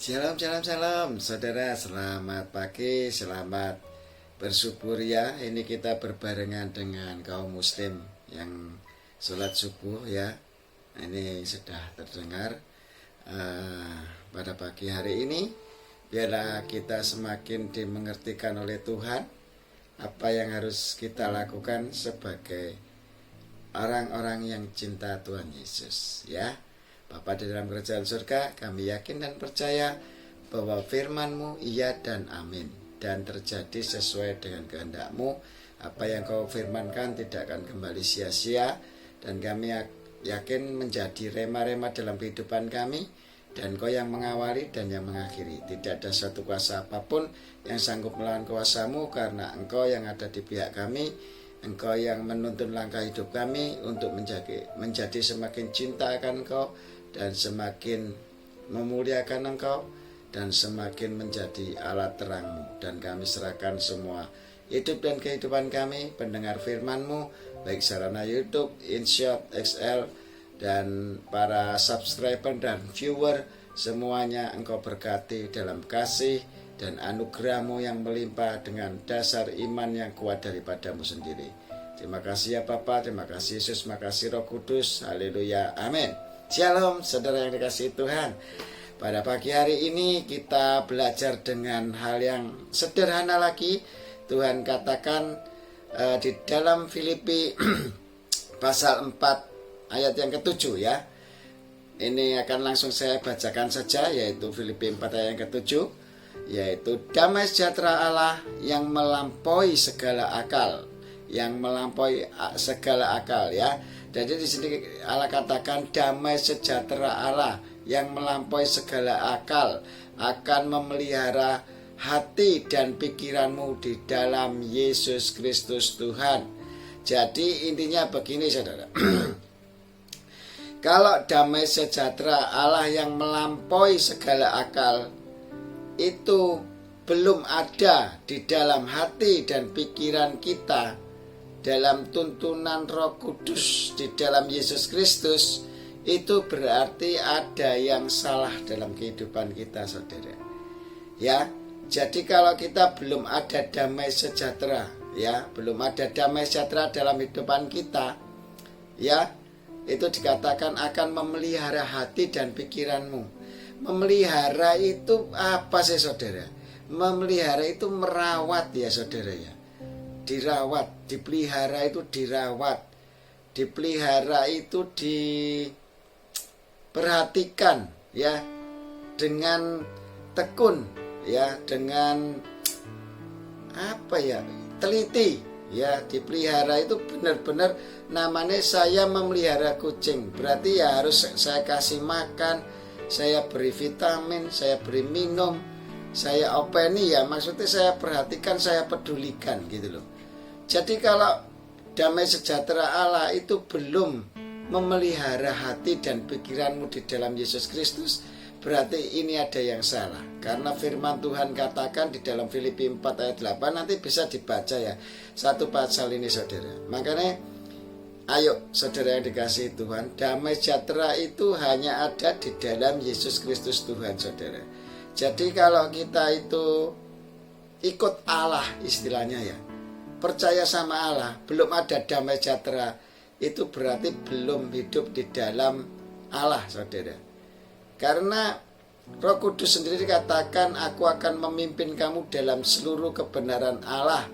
Shalom, shalom, shalom, saudara. Selamat pagi, selamat bersyukur ya. Ini kita berbarengan dengan kaum muslim yang sholat subuh ya. Ini sudah terdengar pada pagi hari ini. Biarlah kita semakin dimengertikan oleh Tuhan apa yang harus kita lakukan sebagai orang-orang yang cinta Tuhan Yesus ya. Bapa di dalam kerajaan surga, kami yakin dan percaya bahwa firman-Mu iya dan amin, dan terjadi sesuai dengan kehendak-Mu. Apa yang Kau firmankan tidak akan kembali sia-sia, dan kami yakin menjadi rema-rema dalam kehidupan kami, dan Kau yang mengawali dan yang mengakhiri. Tidak ada satu kuasa apapun yang sanggup melawan kuasa-Mu, karena Engkau yang ada di pihak kami. Engkau yang menuntun langkah hidup kami untuk menjadi semakin cinta akan Engkau, dan semakin memuliakan Engkau, dan semakin menjadi alat terang-Mu. Dan kami serahkan semua hidup dan kehidupan kami, pendengar firman-Mu, baik sarana YouTube, InShot, XL, dan para subscriber dan viewer, semuanya Engkau berkati dalam kasih dan anugerah-Mu yang melimpah dengan dasar iman yang kuat daripada-Mu sendiri. Terima kasih ya Bapa, terima kasih Yesus, terima kasih Roh Kudus, haleluya, amin. Shalom saudara yang dikasihi Tuhan. Pada pagi hari ini kita belajar dengan hal yang sederhana lagi. Tuhan katakan di dalam Filipi pasal 4 ayat yang ke-7 ya. Ini akan langsung saya bacakan saja, yaitu Filipi 4 ayat yang ke-7, yaitu damai sejahtera Allah yang melampaui segala akal, yang melampaui segala akal ya. Jadi di sini Allah katakan damai sejahtera Allah yang melampaui segala akal akan memelihara hati dan pikiranmu di dalam Yesus Kristus Tuhan. Jadi intinya begini saudara. Kalau damai sejahtera Allah yang melampaui segala akal itu belum ada di dalam hati dan pikiran kita, dalam tuntunan Roh Kudus di dalam Yesus Kristus, itu berarti ada yang salah dalam kehidupan kita saudara ya. Jadi kalau kita belum ada damai sejahtera ya, belum ada damai sejahtera dalam kehidupan kita ya, itu dikatakan akan memelihara hati dan pikiranmu. Memelihara itu apa sih saudara? Memelihara itu merawat ya saudara ya. Dirawat, dipelihara itu dirawat, dipelihara itu diperhatikan ya, dengan tekun ya, dengan apa ya, teliti ya. Dipelihara itu benar-benar namanya saya memelihara kucing, berarti ya harus saya kasih makan, saya beri vitamin, saya beri minum, saya openi ya, maksudnya saya perhatikan, saya pedulikan gitu loh. Jadi kalau damai sejahtera Allah itu belum memelihara hati dan pikiranmu di dalam Yesus Kristus, berarti ini ada yang salah. Karena firman Tuhan katakan di dalam Filipi 4 ayat 8, nanti bisa dibaca ya, satu pasal ini saudara. Makanya ayo saudara yang dikasihi Tuhan, damai sejahtera itu hanya ada di dalam Yesus Kristus Tuhan saudara. Jadi kalau kita itu ikut Allah istilahnya ya, percaya sama Allah, belum ada damai sejahtera, itu berarti belum hidup di dalam Allah saudara. Karena Roh Kudus sendiri dikatakan, aku akan memimpin kamu dalam seluruh kebenaran Allah.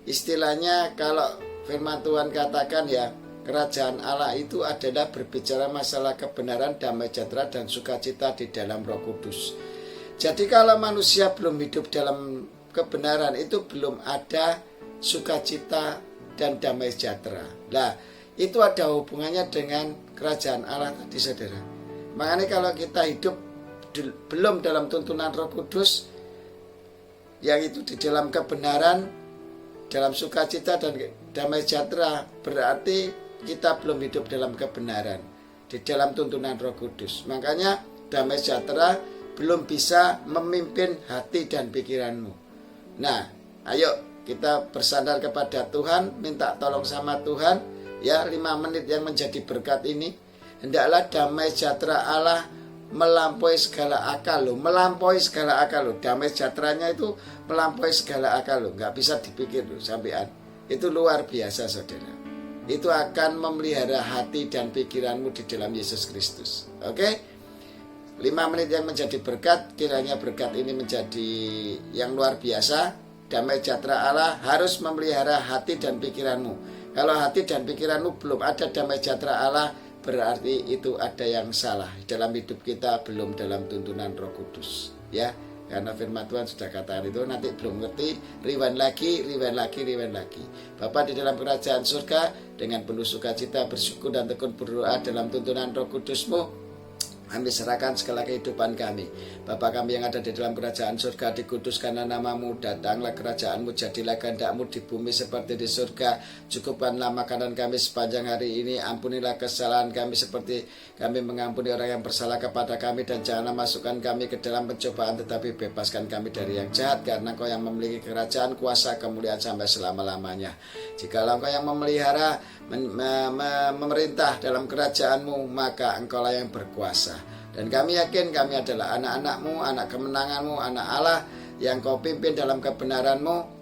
Istilahnya kalau firman Tuhan katakan ya, kerajaan Allah itu adalah berbicara masalah kebenaran, damai sejahtera dan sukacita di dalam Roh Kudus. Jadi kalau manusia belum hidup dalam kebenaran, itu belum ada sukacita dan damai sejahtera. Nah, itu ada hubungannya dengan kerajaan Allah tadi saudara. Makanya kalau kita hidup belum dalam tuntunan Roh Kudus, yang itu di dalam kebenaran, dalam sukacita dan damai sejahtera, berarti kita belum hidup dalam kebenaran, di dalam tuntunan Roh Kudus. Makanya damai sejahtera belum bisa memimpin hati dan pikiranmu. Nah, ayo kita bersandar kepada Tuhan, minta tolong sama Tuhan ya, 5 menit yang menjadi berkat ini. Hendaklah damai sejahtera Allah melampaui segala akal loh, melampaui segala akal loh. Damai sejahteranya itu melampaui segala akal loh, nggak bisa dipikir loh sampean. Itu luar biasa saudara. Itu akan memelihara hati dan pikiranmu di dalam Yesus Kristus. Oke? 5 menit yang menjadi berkat, kiranya berkat ini menjadi yang luar biasa. Damai sejahtera Allah harus memelihara hati dan pikiranmu. Kalau hati dan pikiranmu belum ada damai sejahtera Allah, berarti itu ada yang salah dalam hidup kita, belum dalam tuntunan Roh Kudus, ya. Karena firman Tuhan sudah katakan itu, nanti belum ngerti, rewind lagi. Bapak di dalam kerajaan surga, dengan penuh sukacita bersyukur dan tekun berdoa dalam tuntunan Roh Kudus-Mu, kami serahkan segala kehidupan kami. Bapa kami yang ada di dalam kerajaan surga, dikuduskanlah namamu, datanglah kerajaanmu, jadilah kehendakmu di bumi seperti di surga. Cukupkanlah makanan kami sepanjang hari ini, ampunilah kesalahan kami seperti kami mengampuni orang yang bersalah kepada kami, dan janganlah masukkan kami ke dalam pencobaan, tetapi bebaskan kami dari yang jahat, karena Engkau yang memiliki kerajaan, kuasa, kemuliaan sampai selama-lamanya. Jikalau Engkau yang memelihara, memerintah dalam kerajaanmu, maka Engkaulah yang berkuasa. Dan kami yakin kami adalah anak-anakmu, anak kemenanganmu, anak Allah yang Kau pimpin dalam kebenaranmu.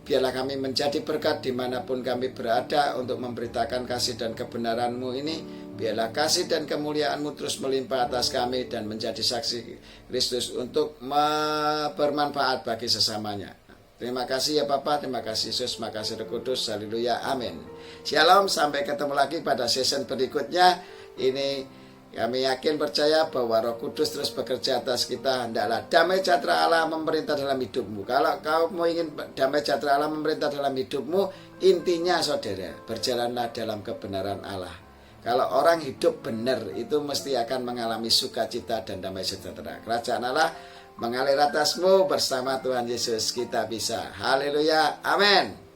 Biarlah kami menjadi berkat dimanapun kami berada untuk memberitakan kasih dan kebenaranmu ini. Biarlah kasih dan kemuliaanmu terus melimpah atas kami dan menjadi saksi Kristus untuk bermanfaat bagi sesamanya. Terima kasih ya Bapak, terima kasih Yesus, terima kasih Roh Kudus, haleluya, amin. Shalom, sampai ketemu lagi pada season berikutnya. Ini kami yakin percaya bahwa Roh Kudus terus bekerja atas kita. Hendaklah damai sejahtera Allah memerintah dalam hidupmu. Kalau kau mau ingin damai sejahtera Allah memerintah dalam hidupmu, intinya saudara, berjalanlah dalam kebenaran Allah. Kalau orang hidup benar, itu mesti akan mengalami sukacita dan damai sejahtera. Kerajaan Allah mengalir atasmu, bersama Tuhan Yesus kita bisa. Haleluya, amin.